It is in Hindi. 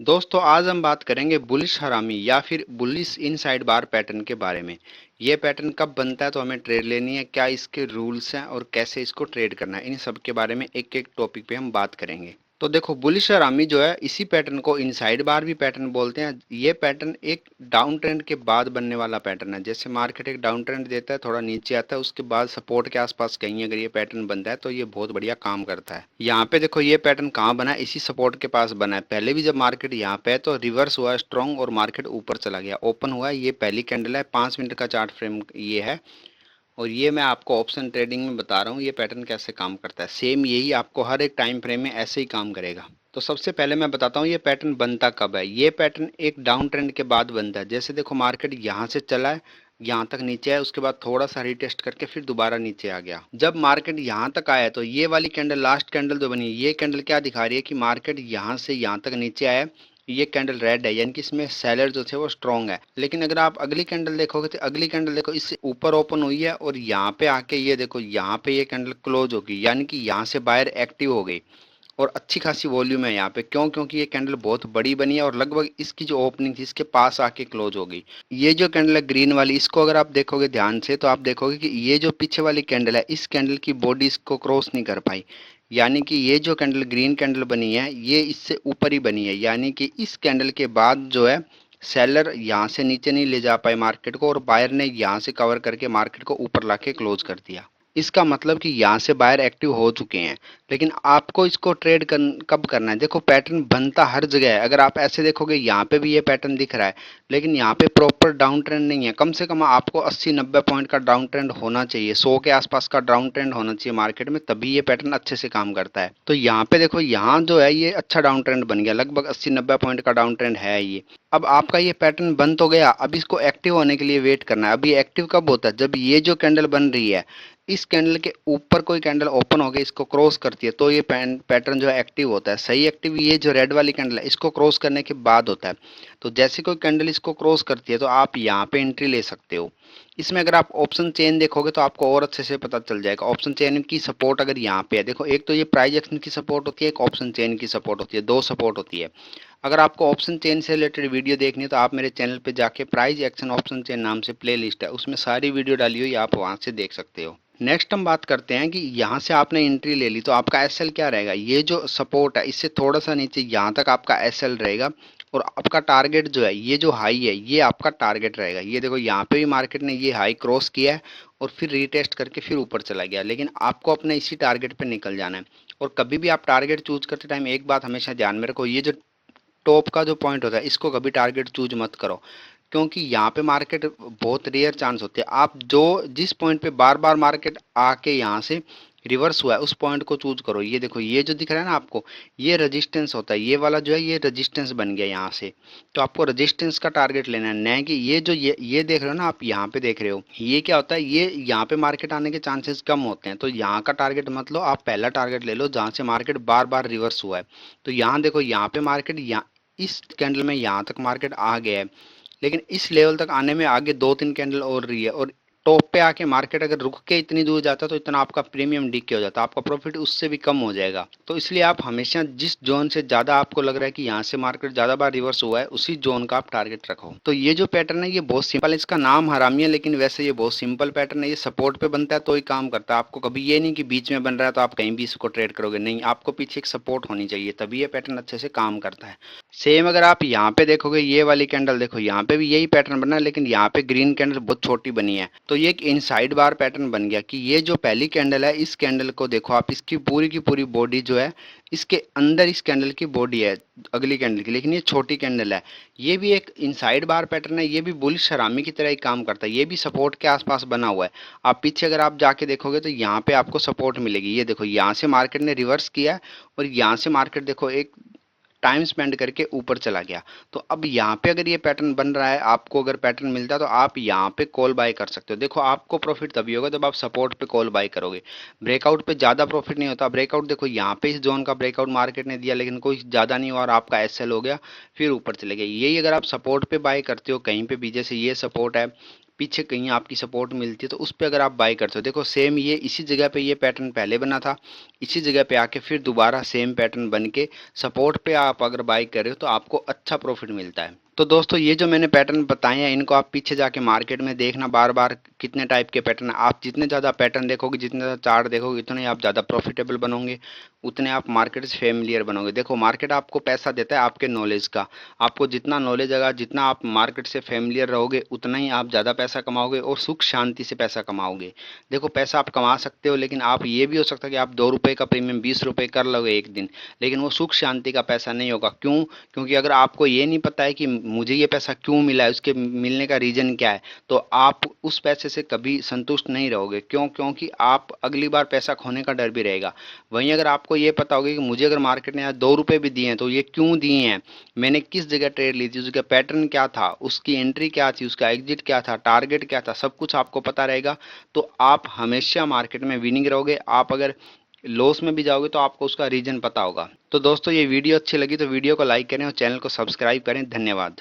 दोस्तों आज हम बात करेंगे बुलिश हरामी या फिर बुलिश इनसाइड बार पैटर्न के बारे में। ये पैटर्न कब बनता है तो हमें ट्रेड लेनी है, क्या इसके रूल्स हैं और कैसे इसको ट्रेड करना है, इन सब के बारे में एक एक टॉपिक पे हम बात करेंगे। तो देखो बुलिश हरामी जो है इसी पैटर्न को इनसाइड बार भी पैटर्न बोलते हैं। ये पैटर्न एक डाउन ट्रेंड के बाद बनने वाला पैटर्न है। जैसे मार्केट एक डाउन ट्रेंड देता है, थोड़ा नीचे आता है, उसके बाद सपोर्ट के आसपास कहीं अगर ये पैटर्न बनता है तो ये बहुत बढ़िया काम करता है। यहाँ पे देखो ये पैटर्न कहाँ बना है, इसी सपोर्ट के पास बना है। पहले भी जब मार्केट यहाँ पे है तो रिवर्स हुआ स्ट्रॉन्ग और मार्केट ऊपर चला गया, ओपन हुआ है। ये पहली कैंडल है, 5 मिनट का चार्ट फ्रेम ये है। और ये मैं आपको ऑप्शन ट्रेडिंग में बता रहा हूँ ये पैटर्न कैसे काम करता है। सेम यही आपको हर एक टाइम फ्रेम में ऐसे ही काम करेगा। तो सबसे पहले मैं बताता हूँ ये पैटर्न बनता कब है। ये पैटर्न एक डाउन ट्रेंड के बाद बनता है। जैसे देखो मार्केट यहाँ से चला है, यहाँ तक नीचे है, उसके बाद थोड़ा सा रिटेस्ट करके फिर दोबारा नीचे आ गया। जब मार्केट यहाँ तक आया तो ये वाली कैंडल, लास्ट कैंडल जो बनी, ये कैंडल क्या दिखा रही है कि मार्केट यहाँ से यहाँ तक नीचे आया। ये कैंडल रेड है, यानी कि इसमें सेलर जो थे वो स्ट्रॉन्ग है। लेकिन अगर आप अगली कैंडल देखोगे तो अगली कैंडल देखो इससे ऊपर ओपन हुई है और यहाँ पे आके ये देखो यहाँ पे ये कैंडल क्लोज होगी, यानी कि यहाँ से बायर एक्टिव हो गई। और अच्छी खासी वॉल्यूम है यहाँ पे, क्यों? क्योंकि ये कैंडल बहुत बड़ी बनी है और लगभग इसकी जो ओपनिंग थी इसके पास आके क्लोज हो गई। ये जो कैंडल है ग्रीन वाली, इसको अगर आप देखोगे ध्यान से तो आप देखोगे कि ये जो पीछे वाली कैंडल है, इस कैंडल की बॉडी इसको क्रॉस नहीं कर पाई। यानी कि ये जो कैंडल ग्रीन कैंडल बनी है ये इससे ऊपर ही बनी है, यानी कि इस कैंडल के बाद जो है सेलर यहाँ से नीचे नहीं ले जा पाए मार्केट को और बायर ने यहाँ से कवर करके मार्केट को ऊपर लाके क्लोज कर दिया। इसका मतलब कि यहाँ से बायर एक्टिव हो चुके हैं। लेकिन आपको इसको ट्रेड कब करना है? देखो पैटर्न बनता हर जगह है। अगर आप ऐसे देखोगे यहाँ पे भी ये पैटर्न दिख रहा है, लेकिन यहाँ पे प्रॉपर डाउन ट्रेंड नहीं है। कम से कम आपको 80-90 पॉइंट का डाउन ट्रेंड होना चाहिए, 100 के आसपास का डाउन ट्रेंड होना चाहिए मार्केट में, तभी ये पैटर्न अच्छे से काम करता है। तो यहाँ पे देखो यहाँ जो है ये अच्छा डाउन ट्रेंड बन गया, लगभग 80-90 पॉइंट का डाउन ट्रेंड है ये। अब आपका ये पैटर्न बन तो गया, अब इसको एक्टिव होने के लिए वेट करना है। अब ये एक्टिव कब होता है? जब ये जो कैंडल बन रही है, इस कैंडल के ऊपर कोई कैंडल ओपन हो गई, इसको क्रॉस करती है, तो ये पैटर्न जो है एक्टिव होता है। सही एक्टिव ये जो रेड वाली कैंडल है इसको क्रॉस करने के बाद होता है। तो जैसे कोई कैंडल इसको क्रॉस करती है तो आप यहाँ पे एंट्री ले सकते हो। इसमें अगर आप ऑप्शन चेन देखोगे तो आपको और अच्छे से पता चल जाएगा। ऑप्शन चेन की सपोर्ट अगर यहाँ पे है, देखो एक तो ये प्राइस एक्शन की सपोर्ट होती है, एक ऑप्शन चेन की सपोर्ट होती है, दो सपोर्ट होती है। अगर आपको ऑप्शन चेन से रिलेटेड वीडियो देखनी है तो आप मेरे चैनल पे जाके प्राइस एक्शन ऑप्शन चेन नाम से प्ले लिस्ट है, उसमें सारी वीडियो डाली हुई, आप वहाँ से देख सकते हो। नेक्स्ट हम बात करते हैं कि यहाँ से आपने एंट्री ले ली तो आपका एसएल क्या रहेगा। ये जो सपोर्ट है इससे थोड़ा सा नीचे यहाँ तक आपका एसएल रहेगा। और आपका टारगेट जो है, ये जो हाई है ये आपका टारगेट रहेगा। ये देखो यहाँ पे भी मार्केट ने ये हाई क्रॉस किया है और फिर रीटेस्ट करके फिर ऊपर चला गया, लेकिन आपको अपने इसी टारगेट पे निकल जाना है। और कभी भी आप टारगेट चूज करते टाइम एक बात हमेशा ध्यान में रखो, ये जो टॉप का जो पॉइंट होता है इसको कभी टारगेट चूज मत करो, क्योंकि यहाँ पे मार्केट बहुत रेयर चांस होते हैं। आप जो जिस पॉइंट पे बार बार मार्केट आके यहाँ से रिवर्स हुआ है उस पॉइंट को चूज करो। ये देखो ये जो दिख रहा है ना आपको, ये रेजिस्टेंस होता है, ये वाला जो है ये रेजिस्टेंस बन गया यहाँ से। तो आपको रेजिस्टेंस का टारगेट लेना है, नहीं कि ये जो ये देख रहे हो ना आप, यहाँ पे देख रहे हो ये क्या होता है, ये यहाँ पे मार्केट आने के चांसेस कम होते हैं। तो यहाँ का टारगेट मत लो, आप पहला टारगेट ले लो जहाँ से मार्केट बार बार रिवर्स हुआ है। तो यहाँ देखो यहाँ पे मार्केट, यहाँ इस कैंडल में यहाँ तक मार्केट आ गया है, लेकिन इस लेवल तक आने में आगे 2-3 कैंडल और रही है। और टॉप पे आके मार्केट अगर रुक के इतनी दूर जाता तो इतना आपका प्रीमियम डीके हो जाता, आपका प्रॉफिट उससे भी कम हो जाएगा। तो इसलिए आप हमेशा जिस जोन से ज़्यादा आपको लग रहा है कि यहाँ से मार्केट ज़्यादा बार रिवर्स हुआ है उसी जोन का आप टारगेट रखो। तो ये जो पैटर्न है ये बहुत सिंपल, इसका नाम हरामी है लेकिन वैसे ये बहुत सिंपल पैटर्न है। ये सपोर्ट पे बनता है तो ही काम करता है। आपको कभी ये नहीं कि बीच में बन रहा है तो आप कहीं भी इसको ट्रेड करोगे, नहीं, आपको पीछे एक सपोर्ट होनी चाहिए तभी ये पैटर्न अच्छे से काम करता है। सेम अगर आप यहाँ पे देखोगे ये वाली कैंडल, देखो यहाँ पे भी यही पैटर्न बना है लेकिन यहाँ पे ग्रीन कैंडल बहुत छोटी बनी है। तो ये एक इनसाइड बार पैटर्न बन गया कि ये जो पहली कैंडल है इस कैंडल को देखो आप, इसकी पूरी की पूरी बॉडी जो है इसके अंदर इस कैंडल की बॉडी है अगली कैंडल की, लेकिन ये छोटी कैंडल है। ये भी एक इनसाइड बार पैटर्न है, ये भी बुलिश हरामी की तरह ही काम करता है। ये भी सपोर्ट के आसपास बना हुआ है। आप पीछे अगर आप जाके देखोगे तो यहाँ पे आपको सपोर्ट मिलेगी। ये देखो यहाँ से मार्केट ने रिवर्स किया और यहाँ से मार्केट देखो एक टाइम स्पेंड करके ऊपर चला गया। तो अब यहाँ पे अगर ये पैटर्न बन रहा है, आपको अगर पैटर्न मिलता है तो आप यहाँ पे कॉल बाय कर सकते हो। देखो आपको प्रॉफिट तभी होगा जब आप सपोर्ट पे कॉल बाय करोगे। ब्रेकआउट पे ज़्यादा प्रॉफिट नहीं होता। ब्रेकआउट देखो यहाँ पे इस जोन का ब्रेकआउट मार्केट ने दिया लेकिन कोई ज़्यादा नहीं हुआ और आपका एसएल हो गया, फिर ऊपर चले गए। यही अगर आप सपोर्ट पे बाय करते हो कहीं पे भी, जैसे ये सपोर्ट है, पीछे कहीं आपकी सपोर्ट मिलती है तो उस पे अगर आप बाई करते हो, देखो सेम ये इसी जगह पे ये पैटर्न पहले बना था, इसी जगह पे आके फिर दोबारा सेम पैटर्न बन के सपोर्ट पे आप अगर बाई कर रहे हो तो आपको अच्छा प्रॉफिट मिलता है। तो दोस्तों ये जो मैंने पैटर्न बताए हैं इनको आप पीछे जाके मार्केट में देखना बार बार कितने टाइप के पैटर्न, आप जितने ज़्यादा पैटर्न देखोगे, जितने ज़्यादा चार्ट देखोगे, उतने आप ज़्यादा प्रॉफिटेबल बनोगे, उतने आप मार्केट से फेमिलियर बनोगे। देखो मार्केट आपको पैसा देता है आपके नॉलेज का, आपको जितना नॉलेज आएगा, जितना आप मार्केट से फेमिलियर रहोगे, उतना ही आप ज़्यादा पैसा कमाओगे और सुख शांति से पैसा कमाओगे। देखो पैसा आप कमा सकते हो, लेकिन आप ये भी हो सकता है कि आप 2 रुपये का प्रीमियम 20 रुपये कर लोगे एक दिन, लेकिन वो सुख शांति का पैसा नहीं होगा। क्यों? क्योंकि अगर आपको ये नहीं पता है कि मुझे ये पैसा क्यों मिला है, उसके मिलने का रीज़न क्या है, तो आप उस पैसे से कभी संतुष्ट नहीं रहोगे। क्यों? क्योंकि आप अगली बार पैसा खोने का डर भी रहेगा। वहीं अगर आपको ये पता होगा कि मुझे अगर मार्केट ने आज 2 रुपये भी दिए हैं तो ये क्यों दिए हैं, मैंने किस जगह ट्रेड ली थी, उसका पैटर्न क्या था, उसकी एंट्री क्या थी, उसका एग्जिट क्या था, टारगेट क्या था, सब कुछ आपको पता रहेगा, तो आप हमेशा मार्केट में विनिंग रहोगे। आप अगर लॉस में भी जाओगे तो आपको उसका रीजन पता होगा। तो दोस्तों ये वीडियो अच्छी लगी तो वीडियो को लाइक करें और चैनल को सब्सक्राइब करें। धन्यवाद।